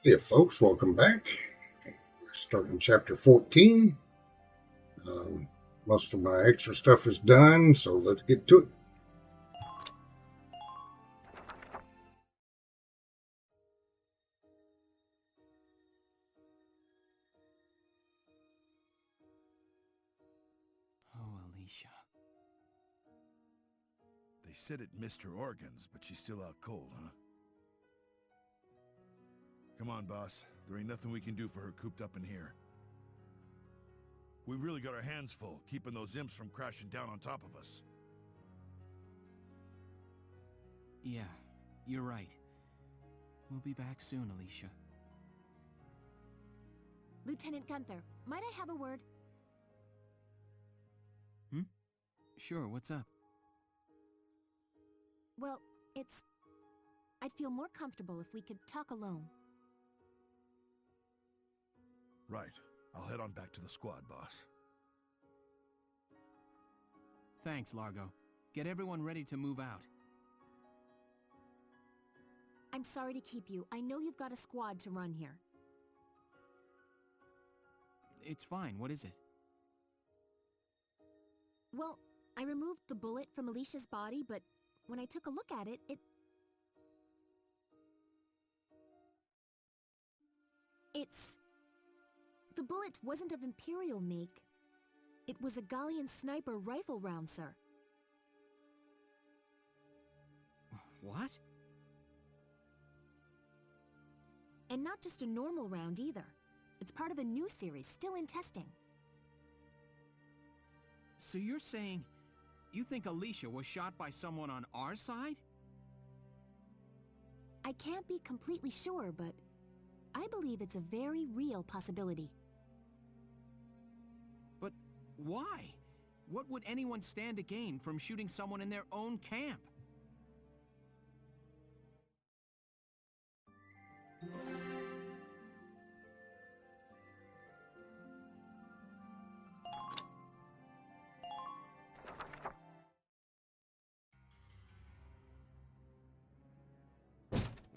Yeah, folks, welcome back. We're starting chapter 14. Um, Most of my extra stuff is done, so let's get to it. Oh, Alicia. They said it missed her organs, but she's still out cold, huh? Come on, boss. There ain't nothing we can do for her cooped up in here. We really got our hands full, keeping those imps from crashing down on top of us. Yeah, you're right. We'll be back soon, Alicia. Lieutenant Gunther, might I have a word? Sure, what's up? Well, I'd feel more comfortable if we could talk alone. Right. I'll head on back to the squad, boss. Thanks, Largo. Get everyone ready to move out. I'm sorry to keep you. I know you've got a squad to run here. It's fine, what is it? Well, I removed the bullet from Alicia's body, but when I took a look at it, The bullet wasn't of Imperial make. It was a Gallian sniper rifle round, sir. What? And not just a normal round either. It's part of a new series, still in testing. So you're saying you think Alicia was shot by someone on our side? I can't be completely sure, but I believe it's a very real possibility. But why? What would anyone stand to gain from shooting someone in their own camp?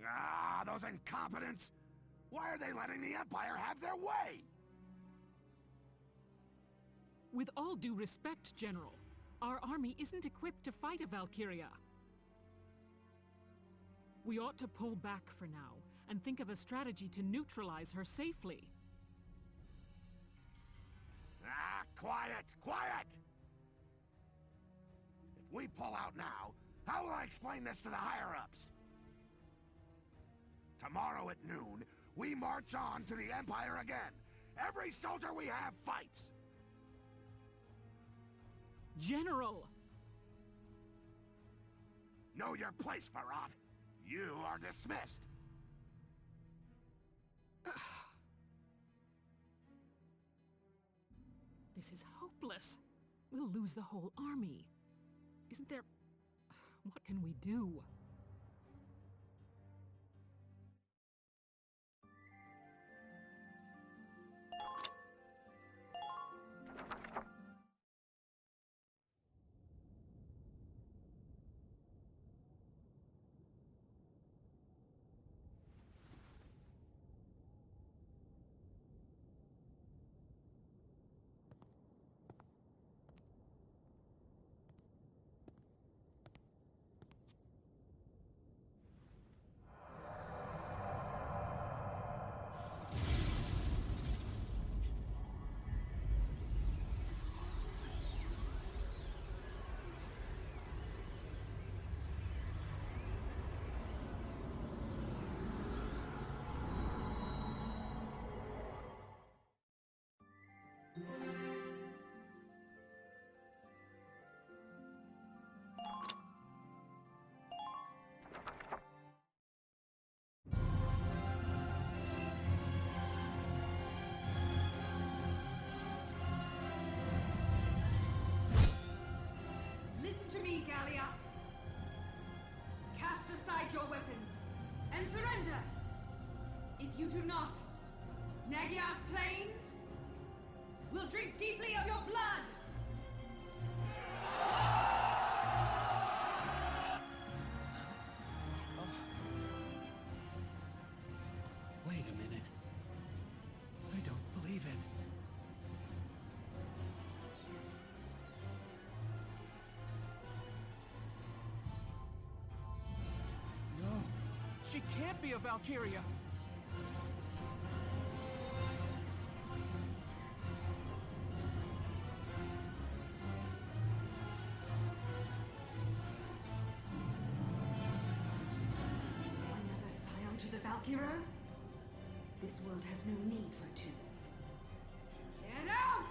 Ah, those incompetents! Why are they letting the Empire have their way? With all due respect, General, our army isn't equipped to fight a Valkyria. We ought to pull back for now and think of a strategy to neutralize her safely. Ah, quiet! Quiet! If we pull out now, how will I explain this to the higher-ups? Tomorrow at noon, we march on to the Empire again. Every soldier we have fights. General! Know your place, Farad. You are dismissed. This is hopeless. We'll lose the whole army. Isn't there... What can we do? Listen to me, Gallia. Cast aside your weapons and surrender. If you do not, Nagyar's plains will drink deeply of your blood. Wait. Wait a minute. I don't believe it. No, she can't be a Valkyria. Another scion to the Valkyria? This world has no need for two. Get out!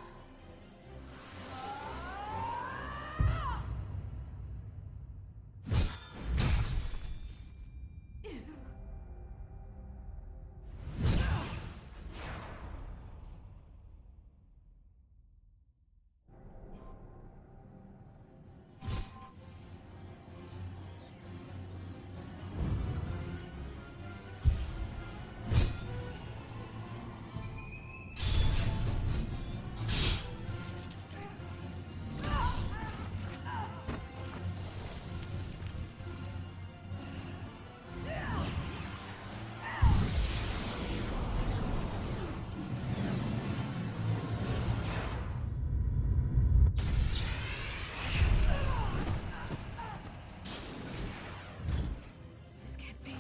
This can't be.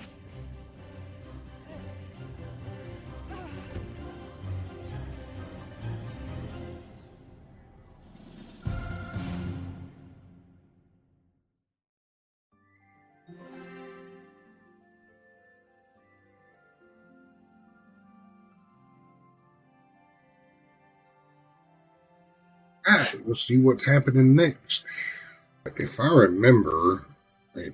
Alright, we'll see what's happening next. If I remember, this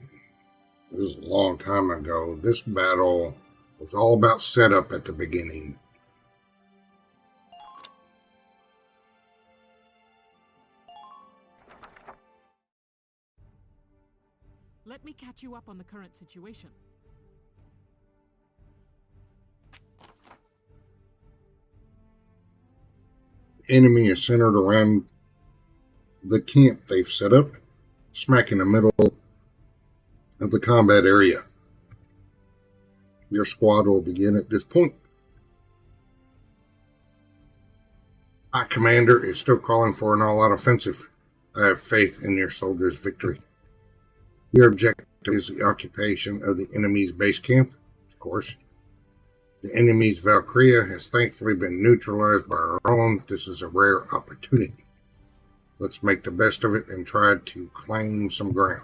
is a long time ago, this battle was all about setup at the beginning. Let me catch you up on the current situation. Enemy is centered around the camp they've set up, smack in the middle of the combat area. Your squad will begin at this point. My commander is still calling for an all-out offensive. I have faith in your soldiers' victory. Your objective is the occupation of the enemy's base camp, of course. The enemy's Valkyria has thankfully been neutralized by our own. This is a rare opportunity. Let's make the best of it and try to claim some ground.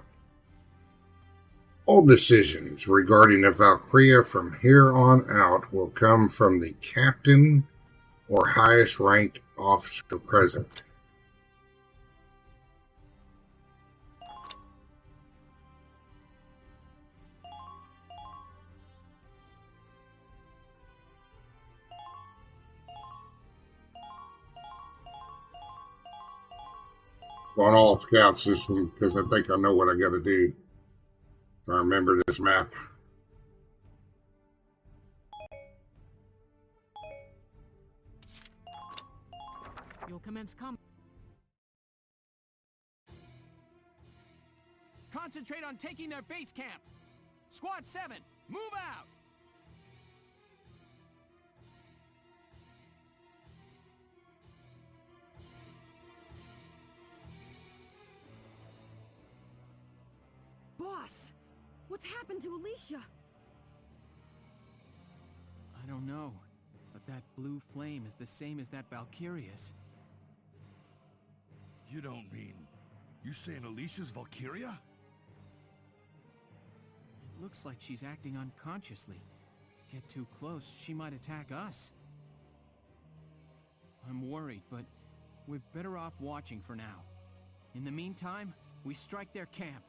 All decisions regarding the Valkyria from here on out will come from the captain or highest ranked officer present. On all scouts this one because I think I know what I got to do. If I remember this map. You'll commence combat. Concentrate on taking their base camp. Squad 7, move out! Boss! What's happened to Alicia? I don't know, but that blue flame is the same as that Valkyria's. You don't mean... You saying Alicia's Valkyria? It looks like she's acting unconsciously. Get too close, she might attack us. I'm worried, but we're better off watching for now. In the meantime, we strike their camp.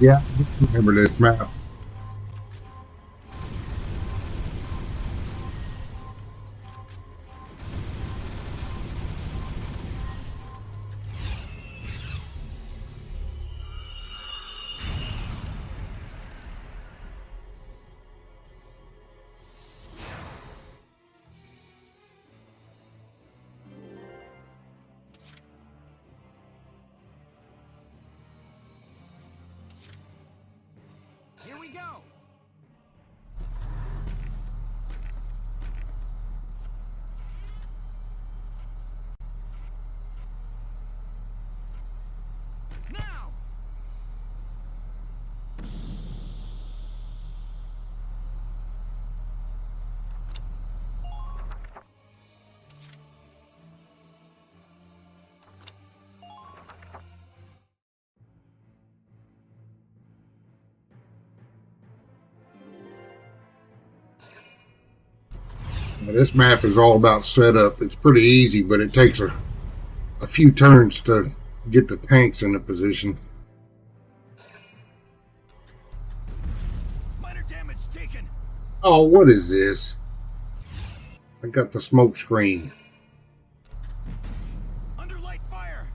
Yeah, remember this map. Here we go! Now! Now, this map is all about setup. It's pretty easy, but it takes a few turns to get the tanks into position. Minor damage taken! Oh, what is this? I got the smoke screen. Under light fire!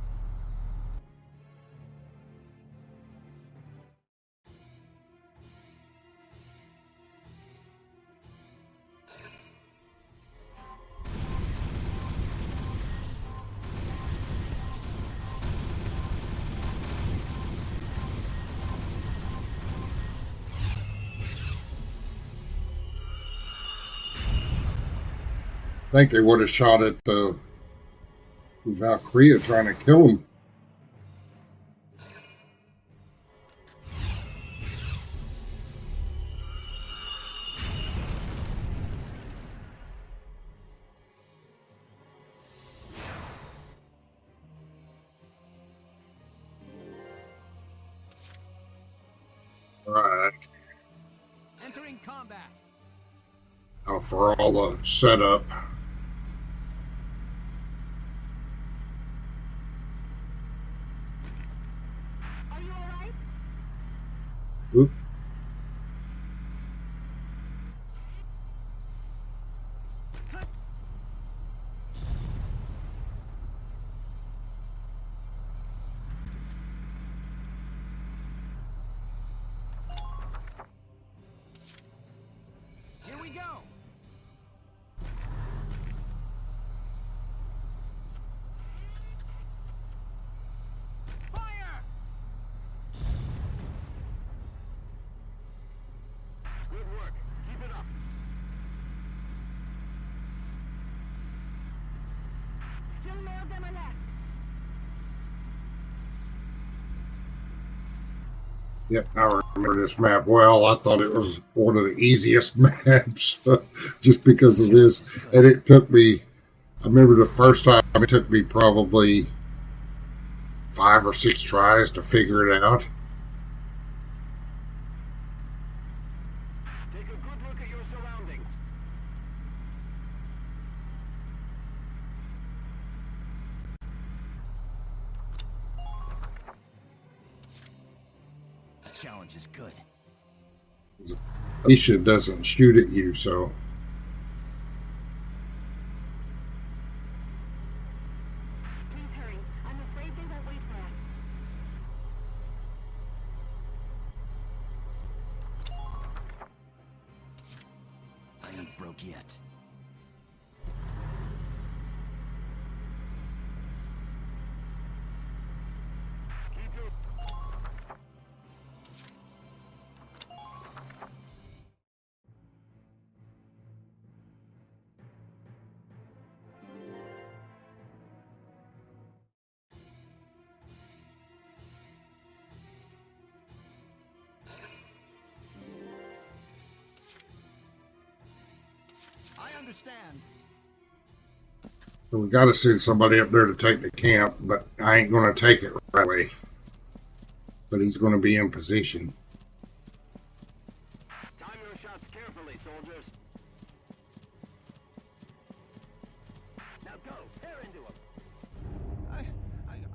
I think they would have shot at the Valkyria trying to kill him. Right. Entering combat! Now for all the setup. Are you alright? Oop. Here we go! Fire! Good work. Keep it up. Still more of them are left. Yep, I remember this map well. I thought it was one of the easiest maps just because of this. And it took me, I remember the first time, it took me probably 5 or 6 tries to figure it out. Take a good look at your surroundings. The challenge is good. Alicia doesn't shoot at you, so Please hurry. I'm afraid they won't wait for us. I ain't broke yet. Keep your... I understand. so we got to send somebody up there to take the camp, but I ain't going to take it right away. But he's going to be in position. Time your shots carefully, soldiers. Now go. Tear into him.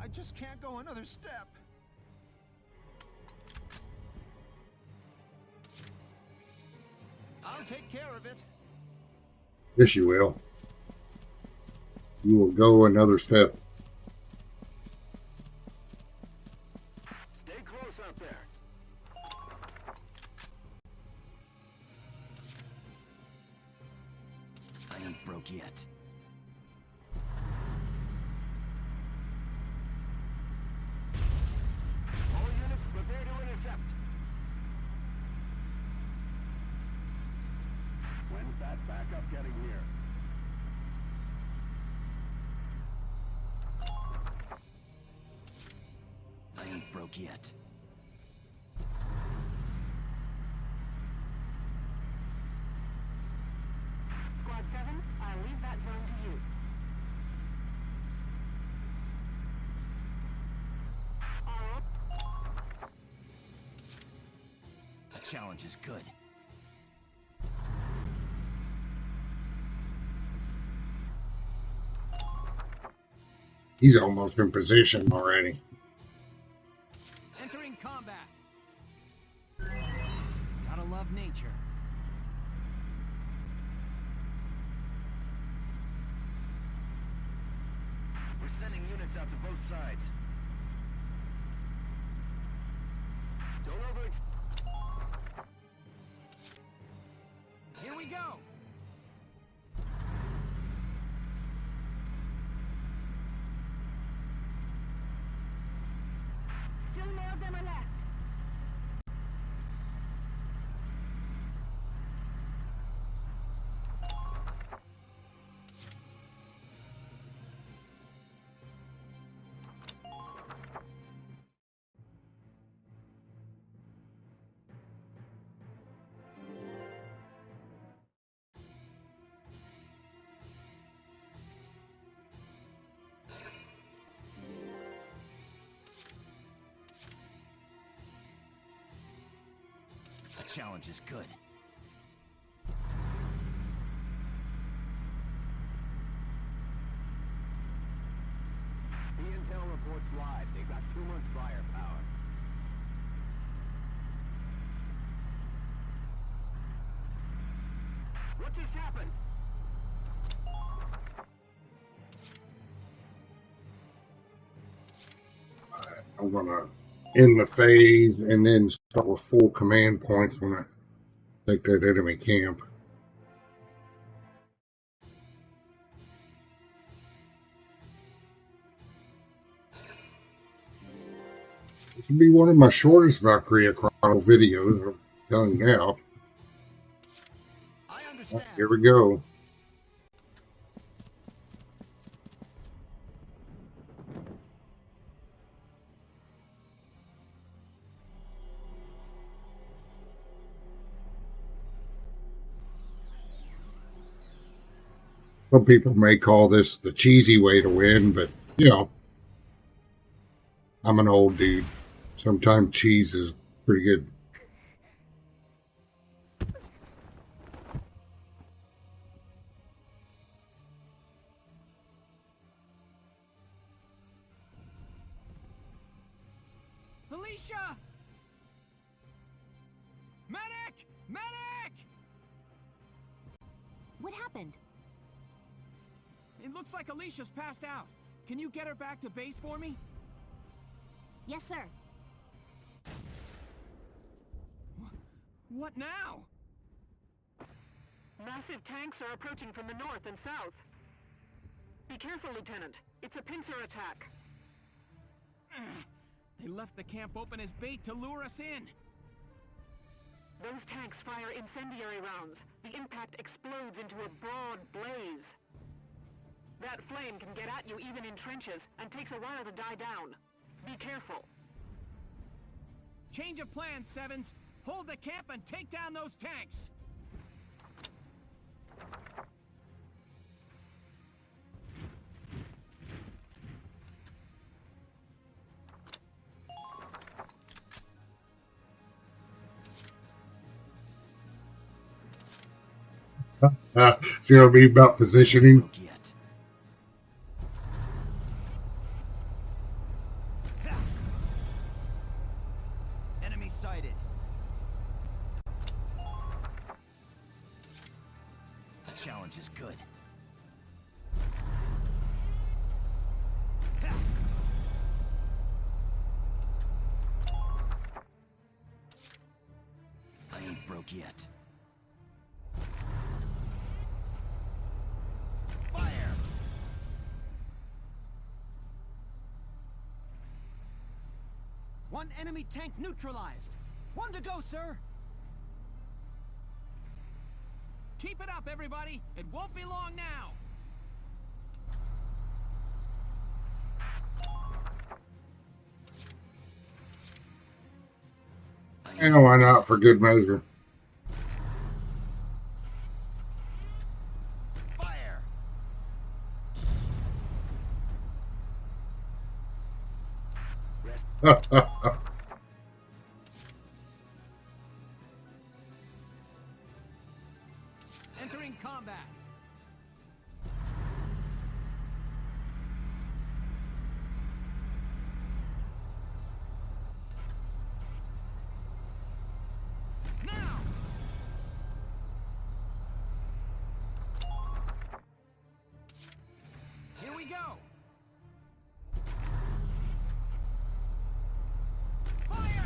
I just can't go another step. I'll take care of it. Yes, you will. You will go another step. Stay close out there. I ain't broke yet. All units prepare to intercept. When's that backup getting here? I ain't broke yet. Squad 7, I'll leave that zone to you. A challenge is good. He's almost in position already. Entering combat. Gotta love nature. We're sending units out to both sides. Don't over. Here we go. Still more of them are left. A challenge is good. The intel reports live. They've got too much firepower. What just happened? I'm gonna end the phase and then start with full command points when I take that enemy camp. This will be one of my shortest Valkyria Chronicles videos. I'm telling you now. I understand. Here we go. Some people may call this the cheesy way to win, but, you know, I'm an old dude. Sometimes cheese is pretty good. Alicia! Medic! Medic! What happened? It looks like Alicia's passed out. Can you get her back to base for me? Yes, sir. What now? Massive tanks are approaching from the north and south. Be careful, Lieutenant. It's a pincer attack. They left the camp open as bait to lure us in. Those tanks fire incendiary rounds. The impact explodes into a broad blaze. That flame can get at you even in trenches and takes a while to die down. Be careful. Change of plans, Sevens. Hold the camp and take down those tanks. See what I mean about positioning? Broke yet. Enemy sighted. challenge is good. I ain't broke yet. Fire! One enemy tank neutralized. One to go, sir. Keep it up, everybody. It won't be long now. And why not for good measure? Fire! Entering combat. Now! Here we go! Fire!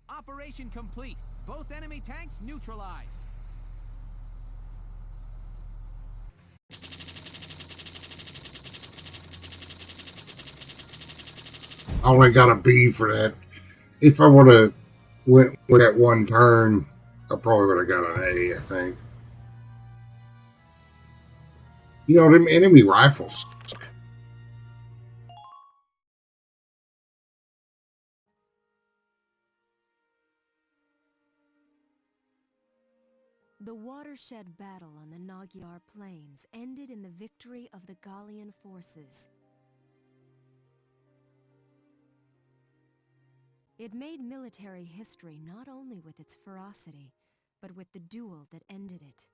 Operation complete. Both enemy tanks neutralized. I only got a B for that. If I would have went with that one turn, I probably would have got an A, I think. You know, them enemy rifles. The watershed battle on the Magyar Plains ended in the victory of the Gallian forces. It made military history not only with its ferocity, but with the duel that ended it.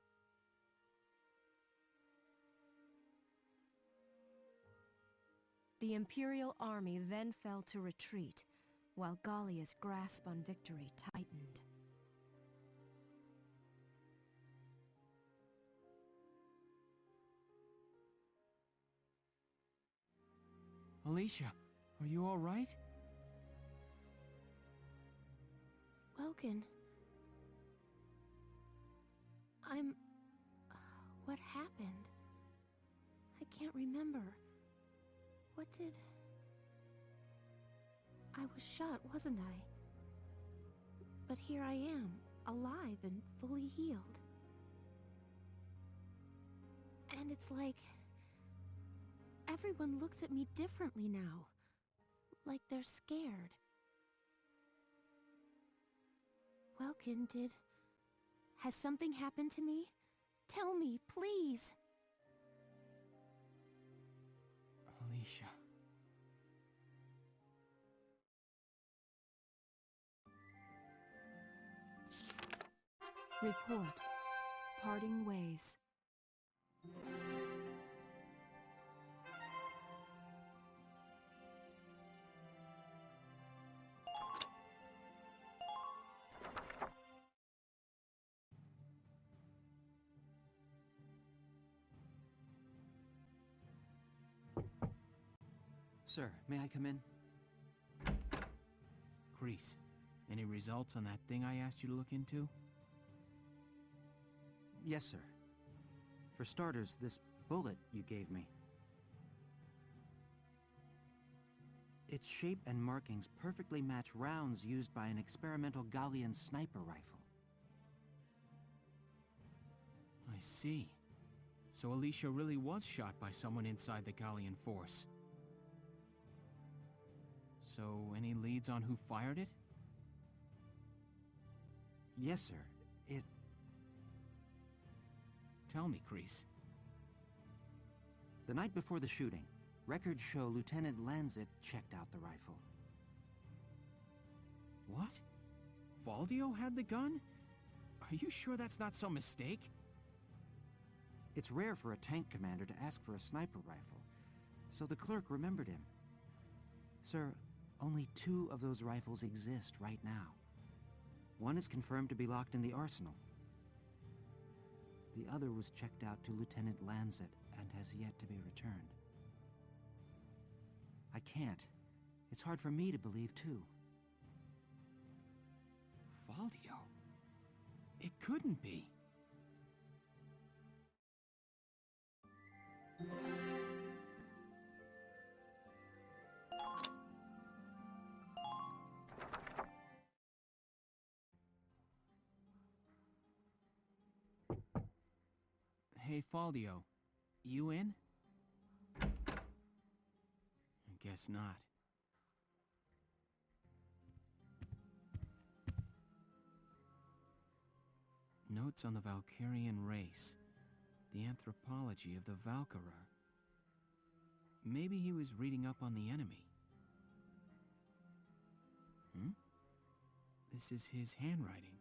The Imperial army then fell to retreat, while Gallia's grasp on victory tightened. Alicia, are you all right? Welkin. What happened? I can't remember. What did... I was shot, wasn't I? But here I am, alive and fully healed. And it's like... everyone looks at me differently now. Like they're scared. Welkin, has something happened to me? Tell me, please! Alicia. Report. Parting ways. Sir, may I come in? Grease, any results on that thing I asked you to look into? Yes, sir. For starters, this bullet you gave me. Its shape and markings perfectly match rounds used by an experimental Gallian sniper rifle. I see. So Alicia really was shot by someone inside the Gallian force. So, any leads on who fired it? Yes, sir. Tell me, Kreese. The night before the shooting, records show Lieutenant Lanzit checked out the rifle. What? Valdio had the gun? Are you sure that's not some mistake? It's rare for a tank commander to ask for a sniper rifle, so the clerk remembered him. Sir, only 2 of those rifles exist right now. One is confirmed to be locked in the arsenal. The other was checked out to Lieutenant Lancet and has yet to be returned. I can't. It's hard for me to believe, too. Valdio? It couldn't be. Hey, Faldio. You in? I guess not. Notes on the Valkyrian race. The anthropology of the Valkyra. Maybe he was reading up on the enemy. This is his handwriting.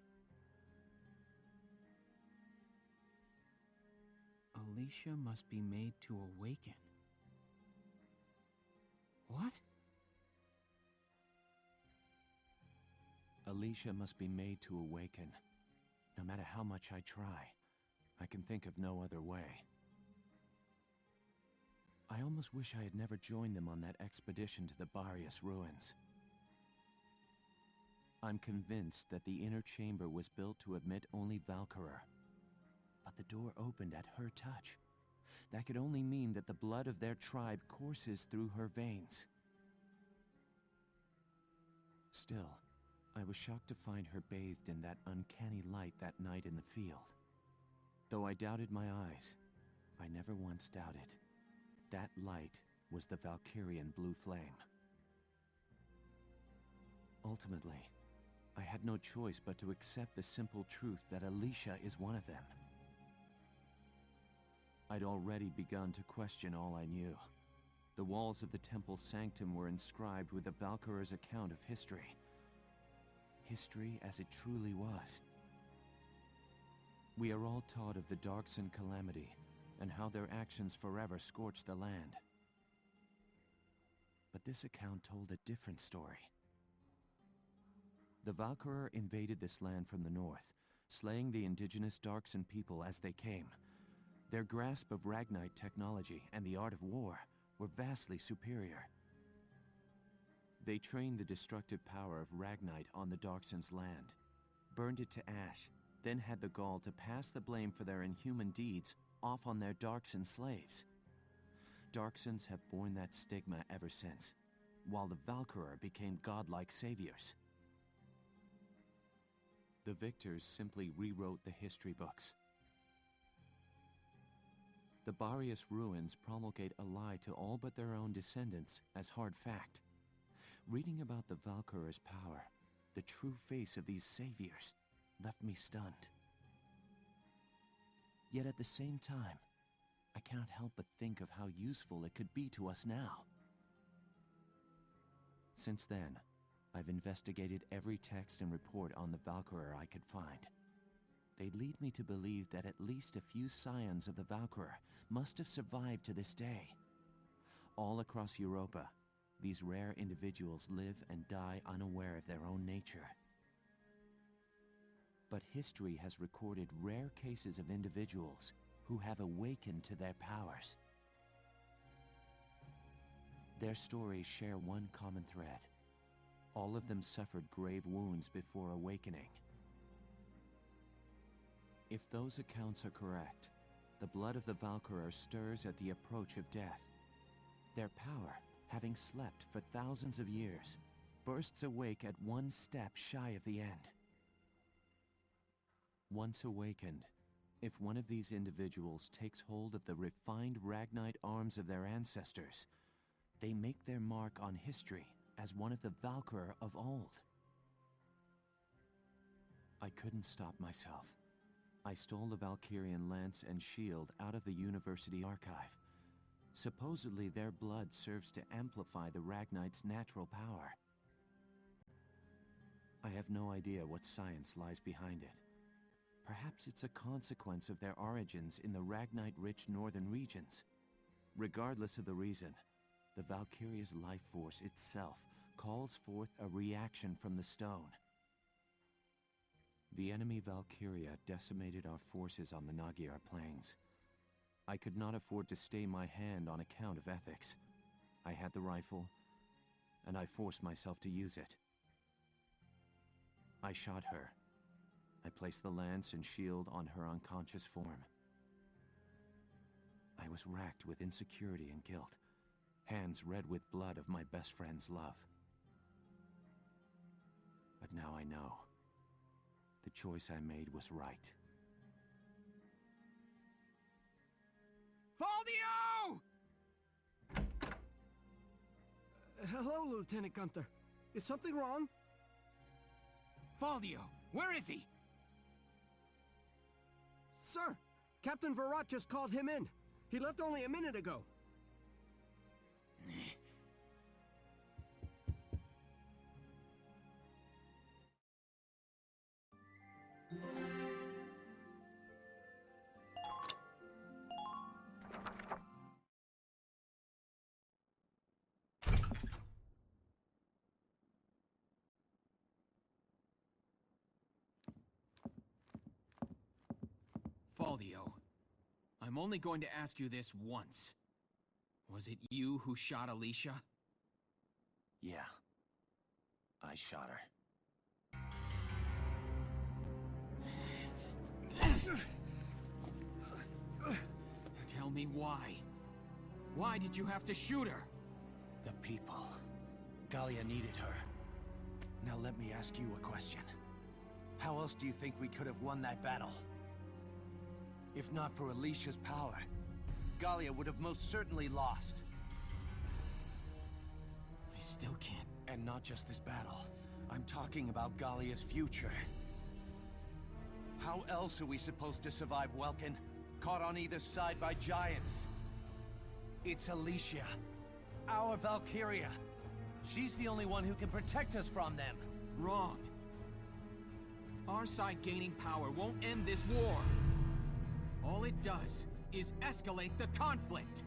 Alicia must be made to awaken. What? Alicia must be made to awaken. No matter how much I try, I can think of no other way. I almost wish I had never joined them on that expedition to the Barius ruins. I'm convinced that the inner chamber was built to admit only Valkyra. But the door opened at her touch. That could only mean that the blood of their tribe courses through her veins. Still, I was shocked to find her bathed in that uncanny light that night in the field. Though I doubted my eyes, I never once doubted. That light was the Valkyrian blue flame. Ultimately, I had no choice but to accept the simple truth that Alicia is one of them. I'd already begun to question all I knew. The walls of the temple sanctum were inscribed with the Valkyra's account of history. History as it truly was. We are all taught of the Darkson calamity, and how their actions forever scorched the land. But this account told a different story. The Valkyra invaded this land from the north, slaying the indigenous Darkson people as they came. Their grasp of Ragnite technology and the art of war were vastly superior. They trained the destructive power of Ragnite on the Darkson's land, burned it to ash, then had the gall to pass the blame for their inhuman deeds off on their Darkson slaves. Darksons have borne that stigma ever since, while the Valkyra became godlike saviors. The victors simply rewrote the history books. The Barius ruins promulgate a lie to all but their own descendants as hard fact. Reading about the Valkyra's power, the true face of these saviors, left me stunned. Yet at the same time, I cannot help but think of how useful it could be to us now. Since then, I've investigated every text and report on the Valkyra I could find. They lead me to believe that at least a few scions of the Valkyra must have survived to this day. All across Europa, these rare individuals live and die unaware of their own nature. But history has recorded rare cases of individuals who have awakened to their powers. Their stories share one common thread. All of them suffered grave wounds before awakening. If those accounts are correct, the blood of the Valkyra stirs at the approach of death. Their power, having slept for thousands of years, bursts awake at one step shy of the end. Once awakened, if one of these individuals takes hold of the refined Ragnite arms of their ancestors, they make their mark on history as one of the Valkyra of old. I couldn't stop myself. I stole the Valkyrian lance and shield out of the university archive. Supposedly their blood serves to amplify the Ragnite's natural power. I have no idea what science lies behind it. Perhaps it's a consequence of their origins in the Ragnite-rich northern regions. Regardless of the reason, The Valkyria's life force itself calls forth a reaction from the stone. The enemy Valkyria decimated our forces on the Magyar plains. I could not afford to stay my hand on account of ethics. I had the rifle, and I forced myself to use it. I shot her. I placed the lance and shield on her unconscious form. I was racked with insecurity and guilt, hands red with blood of my best friend's love. But now I know. The choice I made was right. Faldio! Hello, Lieutenant Gunther. Is something wrong? Faldio, where is he? Sir, Captain Virat just called him in. He left only a minute ago. Faldio, I'm only going to ask you this once. Was it you who shot Alicia? Yeah. I shot her. Tell me why. Why did you have to shoot her? The people. Gallia needed her. Now let me ask you a question. How else do you think we could have won that battle? If not for Alicia's power, Gallia would have most certainly lost. I still can't. And not just this battle. I'm talking about Gallia's future. How else are we supposed to survive Welkin, caught on either side by giants? It's Alicia, our Valkyria. She's the only one who can protect us from them. Wrong. Our side gaining power won't end this war. All it does is escalate the conflict.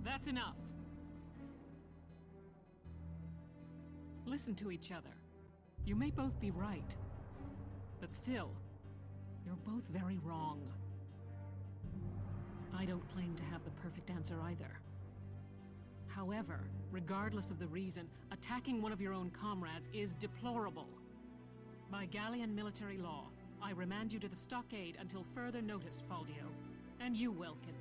That's enough. Listen to each other. You may both be right, but still, you're both very wrong. I don't claim to have the perfect answer either. However, regardless of the reason, attacking one of your own comrades is deplorable. By Gallian military law, I remand you to the stockade until further notice, Faldio. And you, Welkin.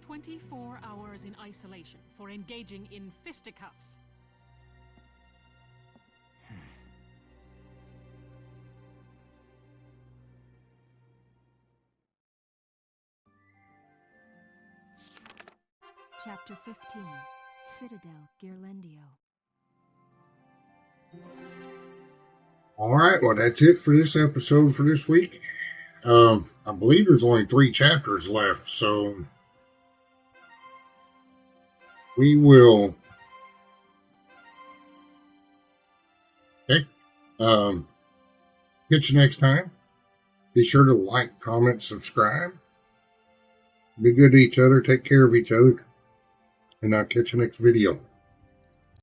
24 hours in isolation for engaging in fisticuffs. Chapter 15, Citadel Ghirlandaio. All right, well, that's it for this episode for this week. I believe there's only 3 chapters left, so we will. Okay. Catch you next time. Be sure to like, comment, subscribe. Be good to each other. Take care of each other. And I'll catch you next video.